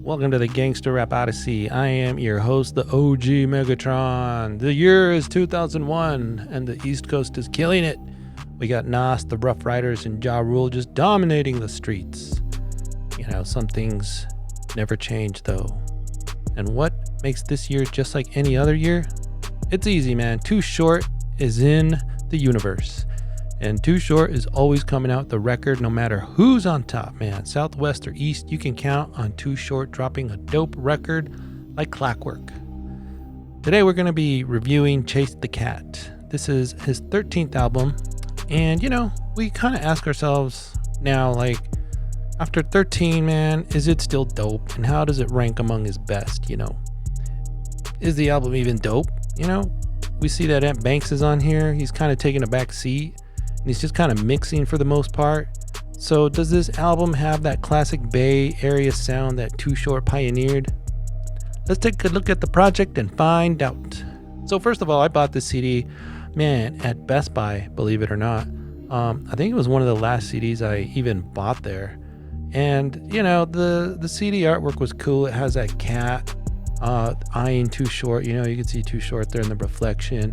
Welcome to the Gangsta Rap Odyssey. I am your host, the OG Megatron. The year is 2001, and the East Coast is killing it. We got Nas, the Rough Riders, and Ja Rule just dominating the streets. You know, some things never change, though. And what makes this year just like any other year? It's easy, man. Too Short is in the universe. And Too Short is always coming out the record no matter who's on top, man. Southwest or East, you can count on Too Short dropping a dope record like clockwork. Today we're going to be reviewing Chase the Cat. This is his 13th album. And, you know, we kind of ask ourselves now, like, after 13, man, is it still dope? And how does it rank among his best, you know? Is the album even dope? You know, we see that Ant Banks is on here. He's kind of taking a back seat. And he's just kind of mixing for the most part. So does this album have that classic Bay Area sound that Too Short pioneered? Let's take a look at the project and find out. So first of all, I bought this CD, man, at Best Buy, believe it or not. I think it was one of the last CDs I even bought there. And, you know, the CD artwork was cool. It has that cat eyeing Too Short. You know, you can see Too Short there in the reflection.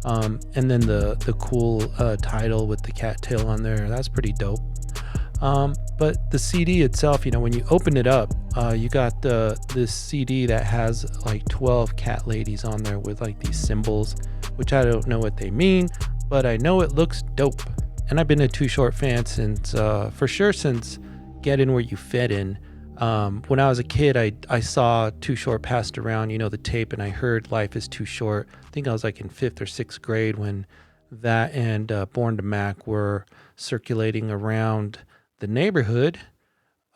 And then the cool title with the cattail on there, that's pretty dope. But the CD itself, you know, when you open it up, you got this CD that has like 12 cat ladies on there with like these symbols, which I don't know what they mean, but I know it looks dope. And I've been a Too Short fan since Get In Where You Fit In. When I was a kid, I saw Too Short passed around, you know, the tape, and I heard Life is Too Short. I think I was like in 5th or 6th grade when that and Born to Mac were circulating around the neighborhood.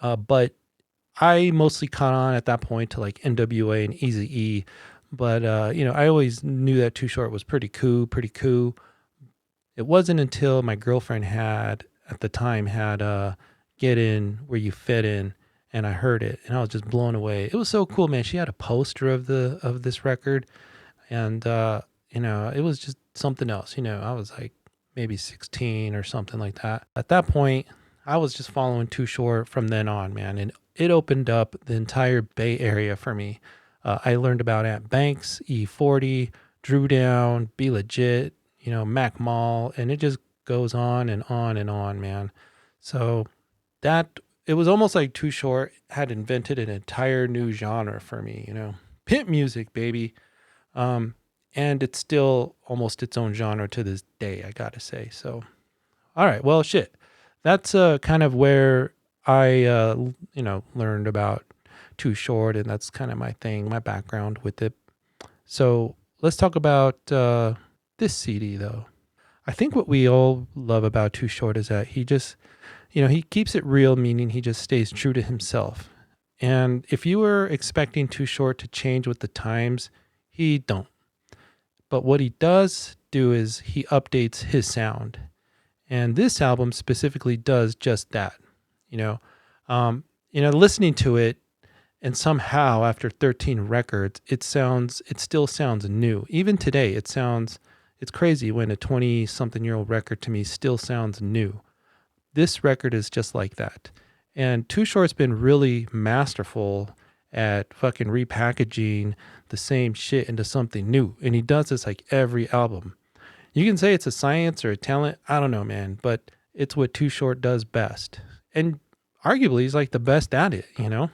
But I mostly caught on at that point to like NWA and Eazy-E. But, you know, I always knew that Too Short was pretty cool. It wasn't until my girlfriend at the time had Get In Where You Fit In. And I heard it, and I was just blown away. It was so cool, man. She had a poster of this record, and you know, it was just something else. You know, I was like maybe 16 or something like that. At that point, I was just following Too Short from then on, man, and it opened up the entire Bay Area for me. I learned about Ant Banks, E40, Drew Down, Be Legit, you know, Mac Mall, and it just goes on and on and on, man. So it was almost like Too Short had invented an entire new genre for me, you know, pimp music, baby. And it's still almost its own genre to this day, I gotta say. So, all right, well, shit. That's kind of where I, you know, learned about Too Short, and that's kind of my thing, my background with it. So let's talk about this CD, though. I think what we all love about Too Short is that he just, you know, he keeps it real, meaning he just stays true to himself. And if you were expecting Too Short to change with the times, he don't. But what he does do is he updates his sound. And this album specifically does just that. You know, listening to it, and somehow after 13 records, it still sounds new. Even today, it's crazy when a 20-something-year-old record to me still sounds new. This record is just like that. And Too Short's been really masterful at fucking repackaging the same shit into something new. And he does this like every album. You can say it's a science or a talent. I don't know, man. But it's what Too Short does best. And arguably, he's like the best at it, you know?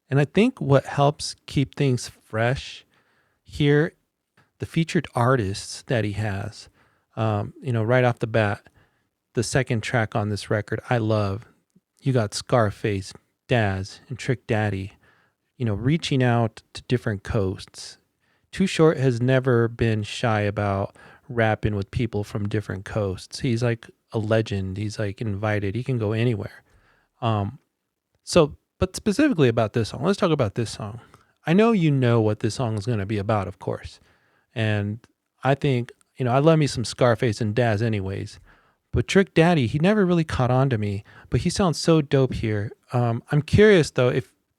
And I think what helps keep things fresh here, the featured artists that he has, you know, right off the bat. The second track on this record, I love. You got Scarface, Daz, and Trick Daddy, you know, reaching out to different coasts. Too Short has never been shy about rapping with people from different coasts. He's like a legend. He's like invited. He can go anywhere. But specifically about this song, let's talk about this song. I know you know what this song is going to be about, of course. And I think, you know, I love me some Scarface and Daz anyways. But Trick Daddy, he never really caught on to me, but he sounds so dope here. I'm curious though,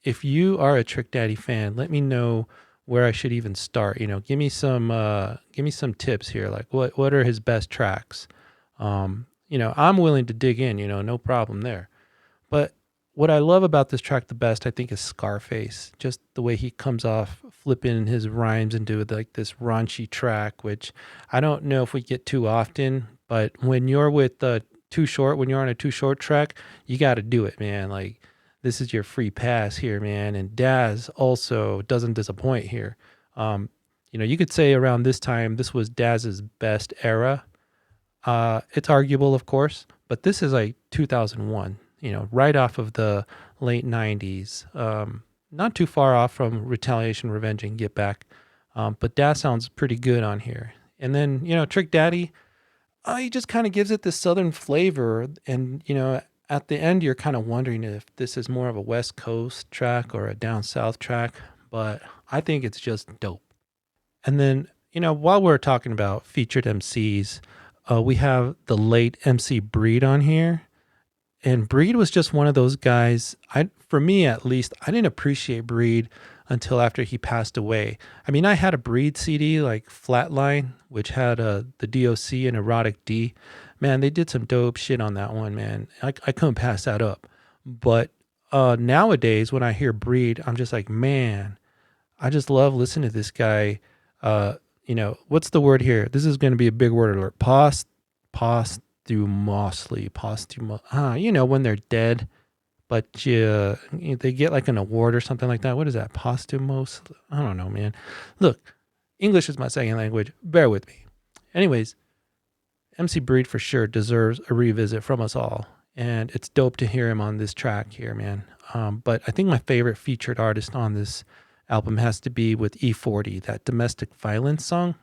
if you are a Trick Daddy fan, let me know where I should even start. You know, give me some tips here. Like what are his best tracks? You know, I'm willing to dig in. You know, no problem there. But what I love about this track the best, I think, is Scarface. Just the way he comes off flipping his rhymes into like this raunchy track, which I don't know if we get too often. But when you're with Too Short, when you're on a Too Short track, you got to do it, man. Like this is your free pass here, man. And Daz also doesn't disappoint here. Um, you could say around this time, this was Daz's best era. It's arguable, of course, but this is like 2001, right off of the late 90s. Not too far off from Retaliation, Revenge, and Get Back. But that sounds pretty good on here. And then, Trick Daddy, he just kind of gives it this southern flavor. And, at the end, you're kind of wondering if this is more of a West Coast track or a down south track. But I think it's just dope. And then, while we're talking about featured MCs, we have the late MC Breed on here. And Breed was just one of those guys, for me at least, I didn't appreciate Breed until after he passed away. I mean, I had a Breed CD like Flatline, which had the DOC and Erotic D. Man, they did some dope shit on that one, man. I couldn't pass that up. But nowadays, when I hear Breed, I'm just like, man, I just love listening to this guy. What's the word here? This is going to be a big word alert. Posthumously. When they're dead, but they get like an award or something like that. What is that? Posthumous? I don't know, man. Look, English is my second language. Bear with me. Anyways, MC Breed for sure deserves a revisit from us all. And it's dope to hear him on this track here, man. But I think my favorite featured artist on this album has to be with E40, that domestic violence song.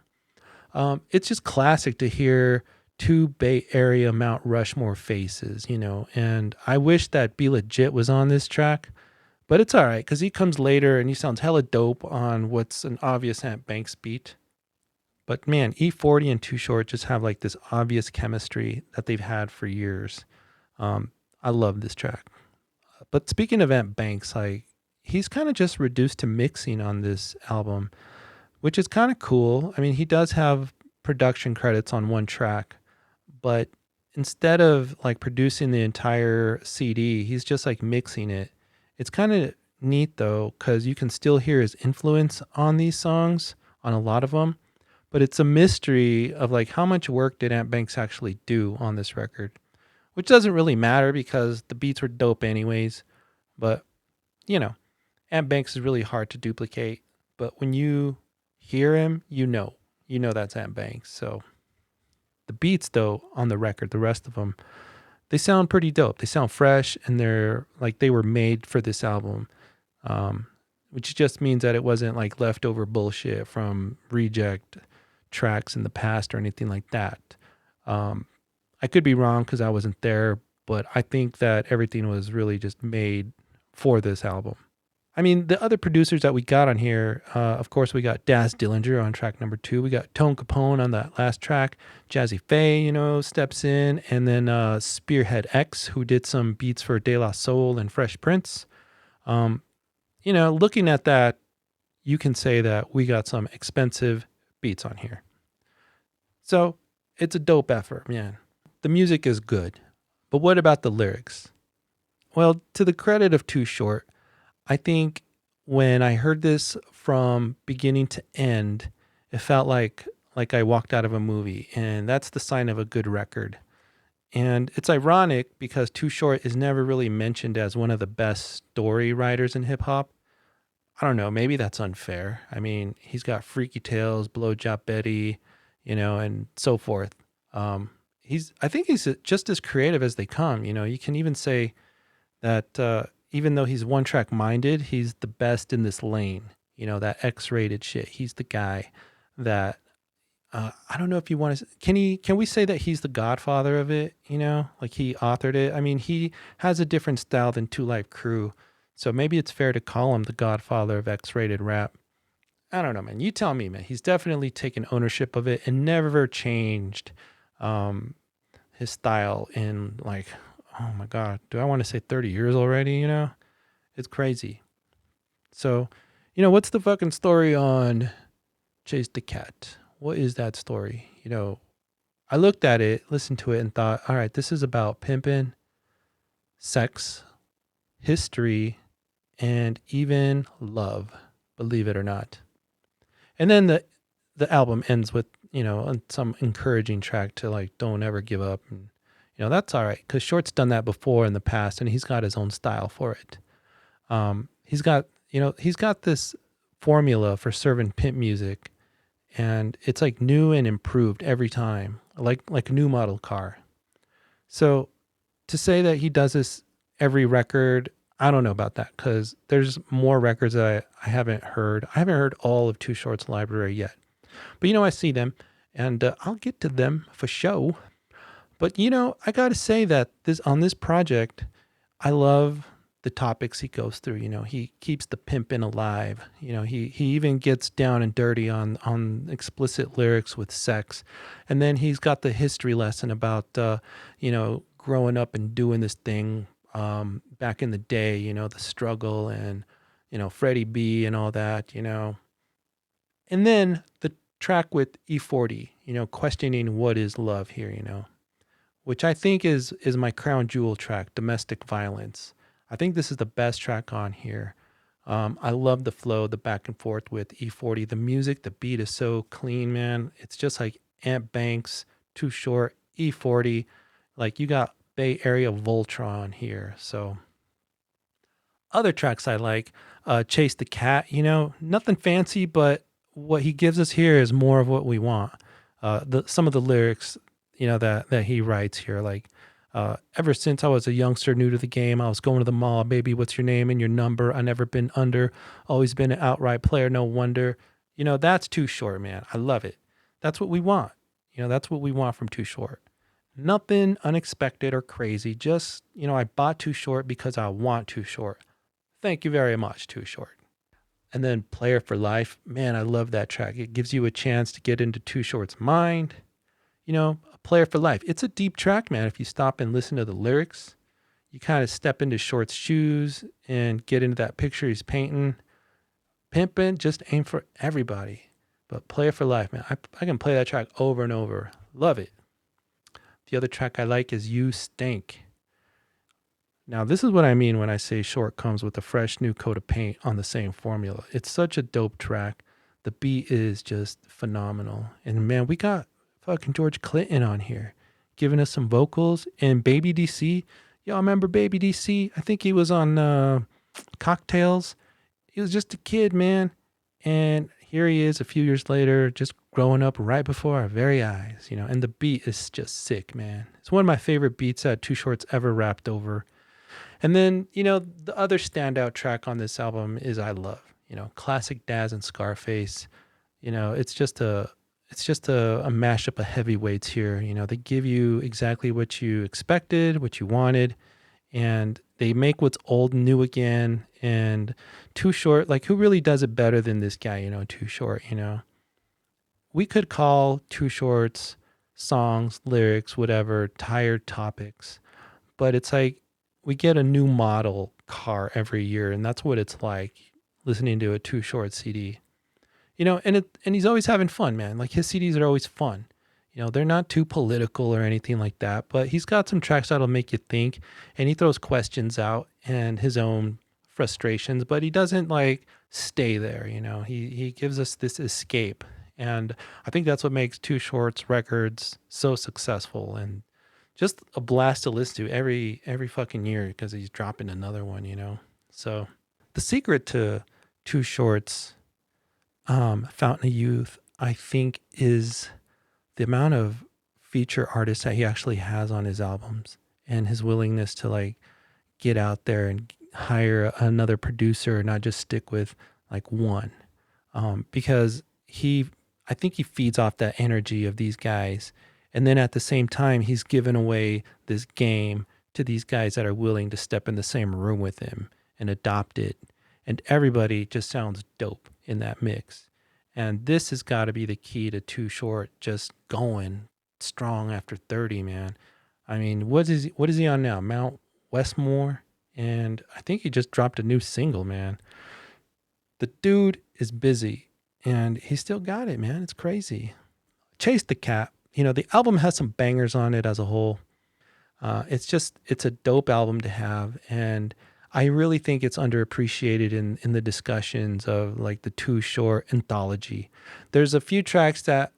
It's just classic to hear two Bay Area Mount Rushmore faces, and I wish that Be Legit was on this track, but it's all right because he comes later and he sounds hella dope on what's an obvious Ant Banks beat. But man, E40 and Too Short just have like this obvious chemistry that they've had for years. I love this track. But speaking of Ant Banks, like he's kind of just reduced to mixing on this album, which is kind of cool. I mean, he does have production credits on one track, but instead of like producing the entire CD, he's just like mixing it. It's kind of neat though, because you can still hear his influence on these songs, on a lot of them, but it's a mystery of like how much work did Ant Banks actually do on this record, which doesn't really matter because the beats were dope anyways. But, Ant Banks is really hard to duplicate, but when you hear him, that's Ant Banks. So the beats though on the record, the rest of them, they sound pretty dope. They sound fresh and they're like they were made for this album, which just means that it wasn't like leftover bullshit from reject tracks in the past or anything like that. I could be wrong because I wasn't there, but I think that everything was really just made for this album. I mean, the other producers that we got on here, of course, we got Daz Dillinger on track number 2. We got Tone Capone on that last track. Jazzy Faye, steps in. And then Spearhead X, who did some beats for De La Soul and Fresh Prince. Looking at that, you can say that we got some expensive beats on here. So it's a dope effort, man. The music is good. But what about the lyrics? Well, to the credit of Too Short, I think when I heard this from beginning to end, it felt like I walked out of a movie, and that's the sign of a good record. And it's ironic because Too Short is never really mentioned as one of the best story writers in hip hop. I don't know, maybe that's unfair. I mean, he's got Freaky Tales, Blowjob Betty, and so forth. I think he's just as creative as they come. You can even say that even though he's one track minded, he's the best in this lane. That X-rated shit. He's the guy that I don't know if you want to. Can we say that he's the godfather of it? Like he authored it. I mean, he has a different style than Two Live Crew, so maybe it's fair to call him the godfather of X-rated rap. I don't know, man. You tell me, man. He's definitely taken ownership of it and never changed his style in like, oh my God, do I want to say 30 years already? It's crazy. So, what's the fucking story on Chase the Cat? What is that story? I looked at it, listened to it, and thought, all right, this is about pimping, sex, history, and even love, believe it or not. And then the album ends with, some encouraging track to like don't ever give up, and that's all right cuz Short's done that before in the past and he's got his own style for it. He's got this formula for serving pimp music, and it's like new and improved every time, like a new model car. So to say that he does this every record, I don't know about that because there's more records that I haven't heard. I haven't heard all of Too Short's library yet, but I see them, and I'll get to them for show. But I got to say that this project, I love the topics he goes through. He keeps the pimpin' alive. He even gets down and dirty on explicit lyrics with sex, and then he's got the history lesson about growing up and doing this thing back in the day. The struggle and Freddie B and all that. And then the track with E40. Questioning what is love here. Which I think is my crown jewel track, Domestic Violence. I think this is the best track on here. I love the flow, the back and forth with E40. The music, the beat is so clean, man. It's just like Ant Banks, Too Short, E40. Like you got Bay Area Voltron here. So other tracks I like, Chase the Cat, nothing fancy, but what he gives us here is more of what we want. Some of the lyrics, that he writes here, like, ever since I was a youngster new to the game, I was going to the mall, baby, what's your name and your number? I never been under, always been an outright player, no wonder. That's Too Short, man. I love it. That's what we want. That's what we want from Too Short. Nothing unexpected or crazy. Just, I bought Too Short because I want Too Short. Thank you very much, Too Short. And then Player for Life. Man, I love that track. It gives you a chance to get into Too Short's mind. A Player for Life. It's a deep track, man. If you stop and listen to the lyrics, you kind of step into Short's shoes and get into that picture he's painting. Pimpin' just ain't for everybody. But Player for Life, man. I can play that track over and over. Love it. The other track I like is You Stink. Now, this is what I mean when I say Short comes with a fresh new coat of paint on the same formula. It's such a dope track. The beat is just phenomenal. And man, we got fucking George Clinton on here giving us some vocals, and Baby DC. Y'all remember Baby DC? I think he was on Cocktails. He was just a kid, man. And here he is a few years later, just growing up right before our very eyes, and the beat is just sick, man. It's one of my favorite beats that Too Short's ever rapped over. And then, the other standout track on this album is I Love, classic Daz and Scarface. It's just a mashup of heavyweights here. They give you exactly what you expected, what you wanted, and they make what's old new again. And Too Short, like who really does it better than this guy, Too Short, We could call Too Short's songs, lyrics, whatever, tired topics, but it's like we get a new model car every year, and that's what it's like listening to a Too Short CD. And he's always having fun, man. Like his CDs are always fun. They're not too political or anything like that, but he's got some tracks that'll make you think, and he throws questions out and his own frustrations, but he doesn't like stay there. He gives us this escape, and I think that's what makes Too Short's records so successful and just a blast to listen to every fucking year because he's dropping another one. So the secret to Too Short's Fountain of Youth, I think, is the amount of feature artists that he actually has on his albums and his willingness to like get out there and hire another producer, not just stick with like one. Because I think he feeds off that energy of these guys. And then at the same time, he's given away this game to these guys that are willing to step in the same room with him and adopt it. And everybody just sounds dope in that mix. And this has got to be the key to Too Short just going strong after 30, man. I mean, what is he on now? Mount Westmore? And I think he just dropped a new single, man. The dude is busy and he still got it, man. It's crazy. Chase the Cat. The album has some bangers on it as a whole. It's a dope album to have. And I really think it's underappreciated in the discussions of like the Too Short anthology. There's a few tracks that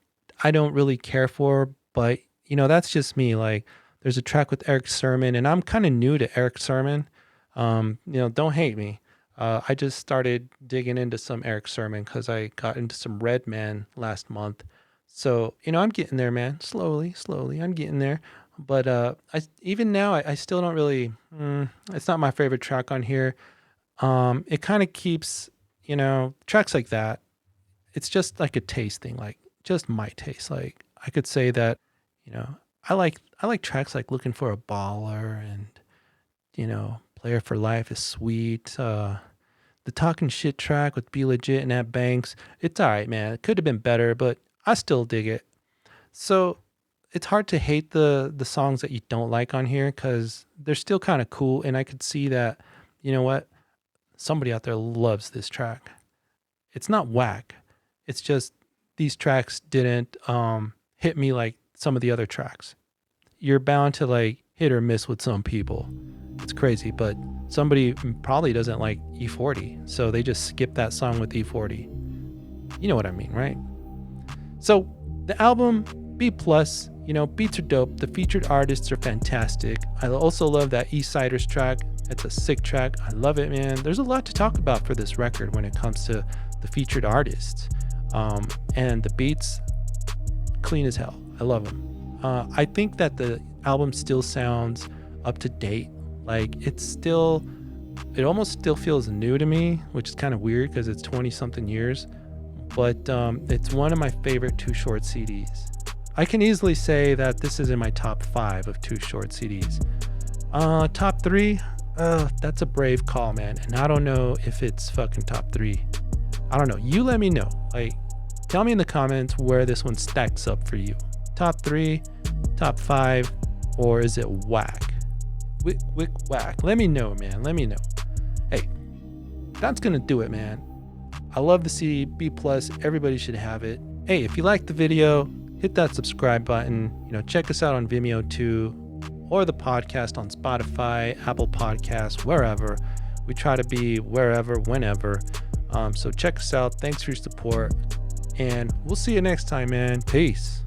I don't really care for, but that's just me. Like there's a track with Eric Sermon, and I'm kind of new to Eric Sermon. Don't hate me. I just started digging into some Eric Sermon because I got into some Redman last month. So, I'm getting there, man. Slowly, slowly, I'm getting there. But even now, I still don't really. It's not my favorite track on here. It kind of keeps, tracks like that. It's just like a taste thing, like just my taste. Like I could say that, you know, I like tracks like Looking for a Baller and Player for Life is sweet. The Talking Shit track with Be Legit and At Banks, it's all right, man. It could have been better, but I still dig it. So it's hard to hate the songs that you don't like on here because they're still kind of cool, and I could see that, you know what, somebody out there loves this track. It's not whack. It's just these tracks didn't hit me like some of the other tracks. You're bound to like hit or miss with some people. It's crazy, but somebody probably doesn't like E40, so they just skip that song with E40. You know what I mean, right? So the album, B+, beats are dope. The featured artists are fantastic. I also love that Eastsiders track. It's a sick track. I love it, man. There's a lot to talk about for this record when it comes to the featured artists. And the beats, clean as hell. I love them. I think that the album still sounds up to date. Like it almost still feels new to me, which is kind of weird because it's 20 something years, but it's one of my favorite Too Short CDs. I can easily say that this is in my top 5 of Too Short CDs. Top 3, that's a brave call, man. And I don't know if it's fucking top 3. I don't know. You let me know. Like, tell me in the comments where this one stacks up for you. Top 3, top 5, or is it whack? Whack. Let me know, man. Let me know. Hey, that's gonna do it, man. I love the CD, B+. Everybody should have it. Hey, if you liked the video, hit that subscribe button. Check us out on Vimeo too, or the podcast on Spotify, Apple Podcasts, wherever. We try to be wherever, whenever. So check us out. Thanks for your support, and we'll see you next time, man. Peace.